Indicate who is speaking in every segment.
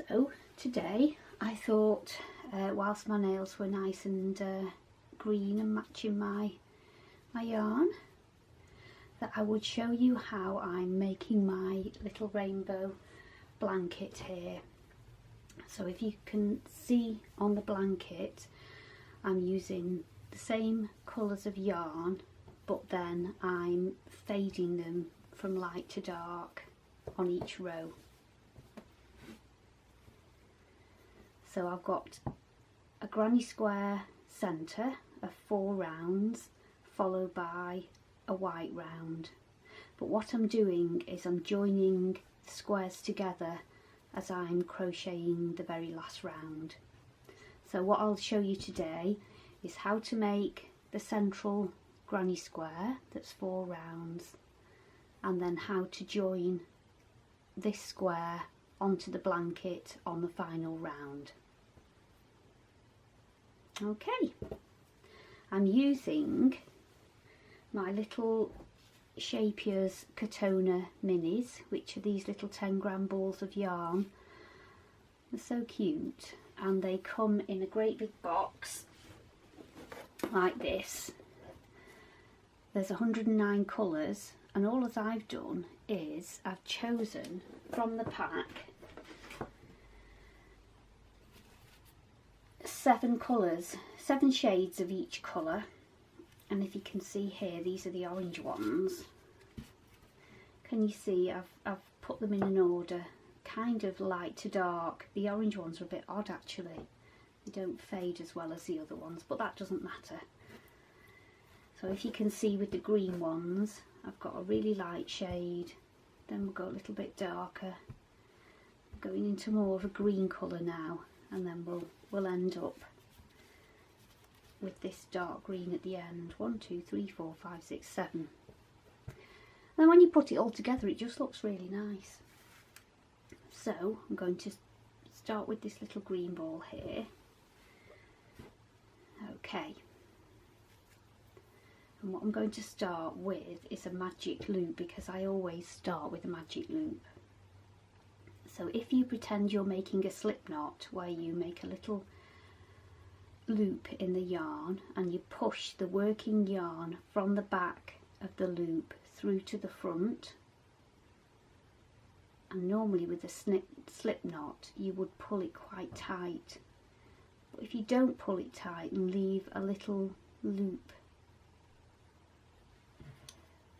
Speaker 1: So today I thought, whilst my nails were nice and green and matching my yarn, that I would show you how I'm making my little rainbow blanket here. So if you can see on the blanket, I'm using the same colours of yarn, but then I'm fading them from light to dark on each row. So I've got a granny square centre of 4 rounds, followed by a white round. But what I'm doing is I'm joining the squares together as I'm crocheting the very last round. So what I'll show you today is how to make the central granny square that's 4 rounds, and then how to join this square onto the blanket on the final round. Okay, I'm using my little Shapier's Katona minis, which are these little 10-gram balls of yarn. They're so cute, and they come in a great big box like this. There's 109 colours, and all that I've done is I've chosen from the pack 7 colours, 7 shades of each colour. And if you can see here, these are the orange ones. Can you see I've put them in an order, kind of light to dark. The orange ones are a bit odd actually. They don't fade as well as the other ones, but that doesn't matter. So if you can see with the green ones, I've got a really light shade, then we'll go a little bit darker, going into more of a green colour now, and then we'll end up with this dark green at the end. 1, 2, 3, 4, 5, 6, 7. And when you put it all together, it just looks really nice. So I'm going to start with this little green ball here. Okay. And what I'm going to start with is a magic loop, because I always start with a magic loop. So if you pretend you're making a slip knot, where you make a little loop in the yarn and you push the working yarn from the back of the loop through to the front, and normally with a slip knot you would pull it quite tight, but if you don't pull it tight and leave a little loop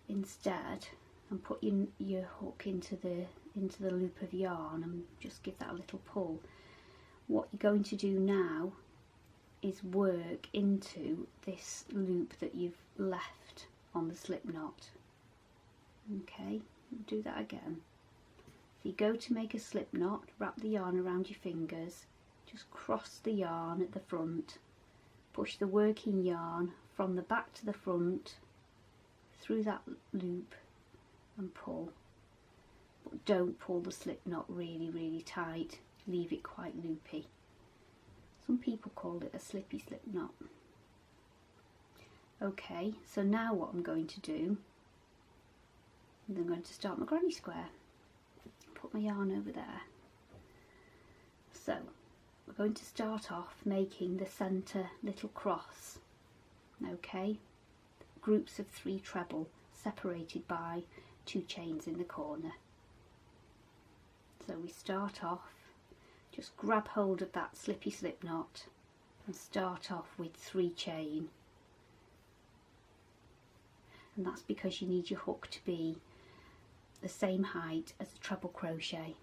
Speaker 1: instead and put your hook into the loop of yarn and just give that a little pull, what you're going to do now is work into this loop that you've left on the slip knot. Okay, do that again. If you go to make a slip knot, wrap the yarn around your fingers, just cross the yarn at the front, push the working yarn from the back to the front through that loop and pull. But don't pull the slip knot really tight, leave it quite loopy. Some people call it a slippy slip knot. Okay, so now what I'm going to do, I'm going to start my granny square. Put my yarn over there. So we're going to start off making the centre little cross. Okay, groups of 3 treble separated by 2 chains in the corner. So we start off, just grab hold of that slippy slip knot and start off with 3 chain. And that's because you need your hook to be the same height as the treble crochet.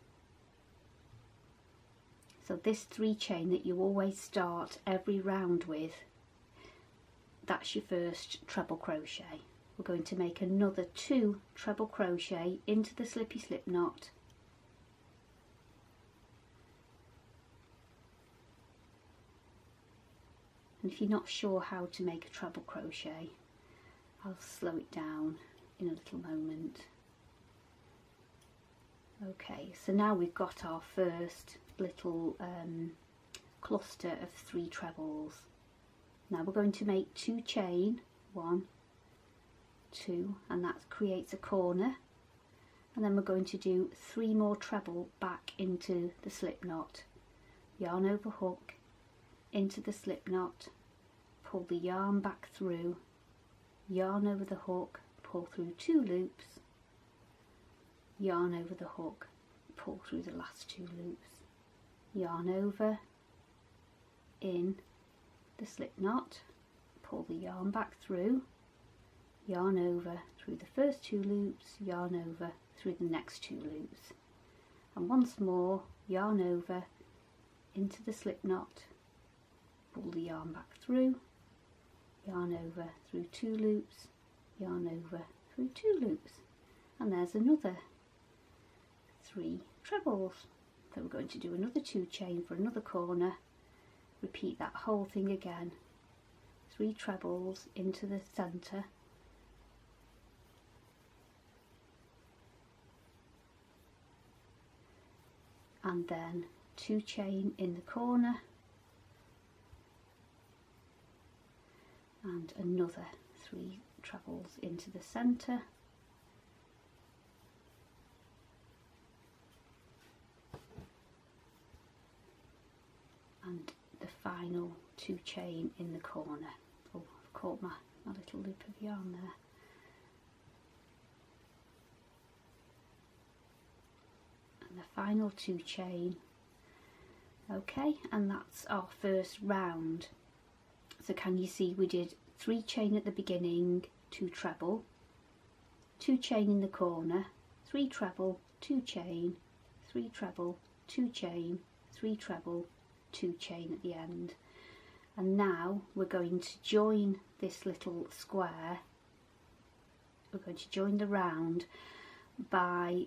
Speaker 1: So this 3 chain that you always start every round with, that's your first treble crochet. We're going to make another 2 treble crochet into the slippy slip knot, and if you're not sure how to make a treble crochet, I'll slow it down in a little moment. Okay, so now we've got our first little cluster of 3 trebles. Now we're going to make 2 chain, 1, 2, and that creates a corner, and then we're going to do 3 more treble back into the slip knot. Yarn over hook, into the slip knot, pull the yarn back through, yarn over the hook, pull through 2 loops, yarn over the hook, pull through the last 2 loops, yarn over, in the slip knot, pull the yarn back through, yarn over through the first 2 loops, yarn over through the next 2 loops, and once more yarn over into the slip knot, pull the yarn back through, yarn over through 2 loops, yarn over through 2 loops, and there's another 3 trebles. So we're going to do another 2 chain for another corner, repeat that whole thing again, 3 trebles into the centre, and then 2 chain in the corner, and another 3 trebles into the centre, and the final 2 chain in the corner. Oh, I've caught my little loop of yarn there. And the final 2 chain. Okay, and that's our first round. So can you see we did 3 chain at the beginning, 2 treble, 2 chain in the corner, 3 treble, 2 chain, 3 treble, 2 chain, 3 treble, 2 chain at the end. And now we're going to join this little square, we're going to join the round by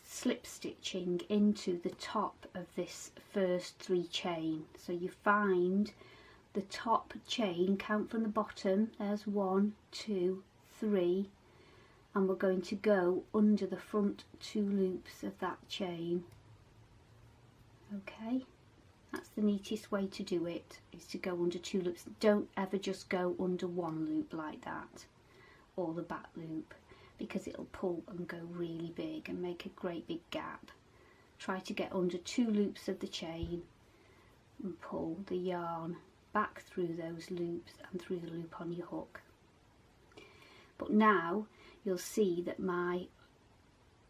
Speaker 1: slip stitching into the top of this first 3 chain. So you find the top chain, count from the bottom, there's 1, 2, 3, and we're going to go under the front 2 loops of that chain. Okay, that's the neatest way to do it, is to go under 2 loops. Don't ever just go under 1 loop like that, or the back loop, because it'll pull and go really big and make a great big gap. Try to get under 2 loops of the chain and pull the yarn back through those loops and through the loop on your hook. But now you'll see that my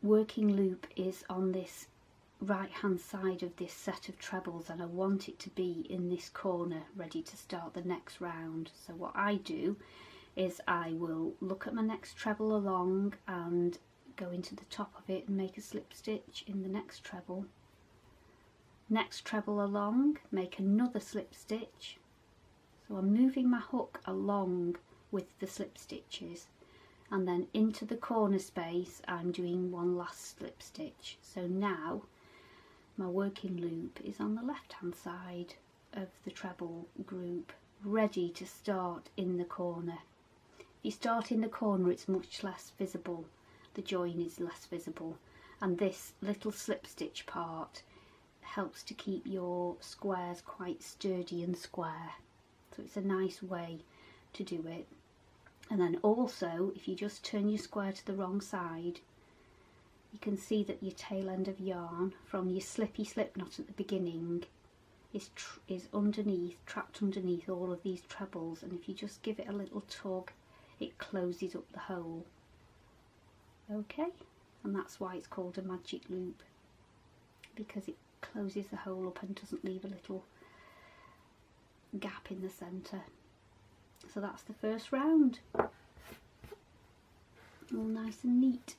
Speaker 1: working loop is on this right hand side of this set of trebles, and I want it to be in this corner ready to start the next round. So what I do is I will look at my next treble along and go into the top of it and make a slip stitch in the next treble. Next treble along, make another slip stitch. So I'm moving my hook along with the slip stitches, and then into the corner space I'm doing one last slip stitch. So now my working loop is on the left hand side of the treble group, ready to start in the corner. If you start in the corner, it's much less visible, the join is less visible, and this little slip stitch part helps to keep your squares quite sturdy and square. So it's a nice way to do it. And then also, if you just turn your square to the wrong side, you can see that your tail end of yarn from your slippy slip knot at the beginning is underneath, trapped underneath all of these trebles, and if you just give it a little tug, it closes up the hole. Okay, and that's why it's called a magic loop, because it closes the hole up and doesn't leave a little gap in the centre. So that's the first round, all nice and neat.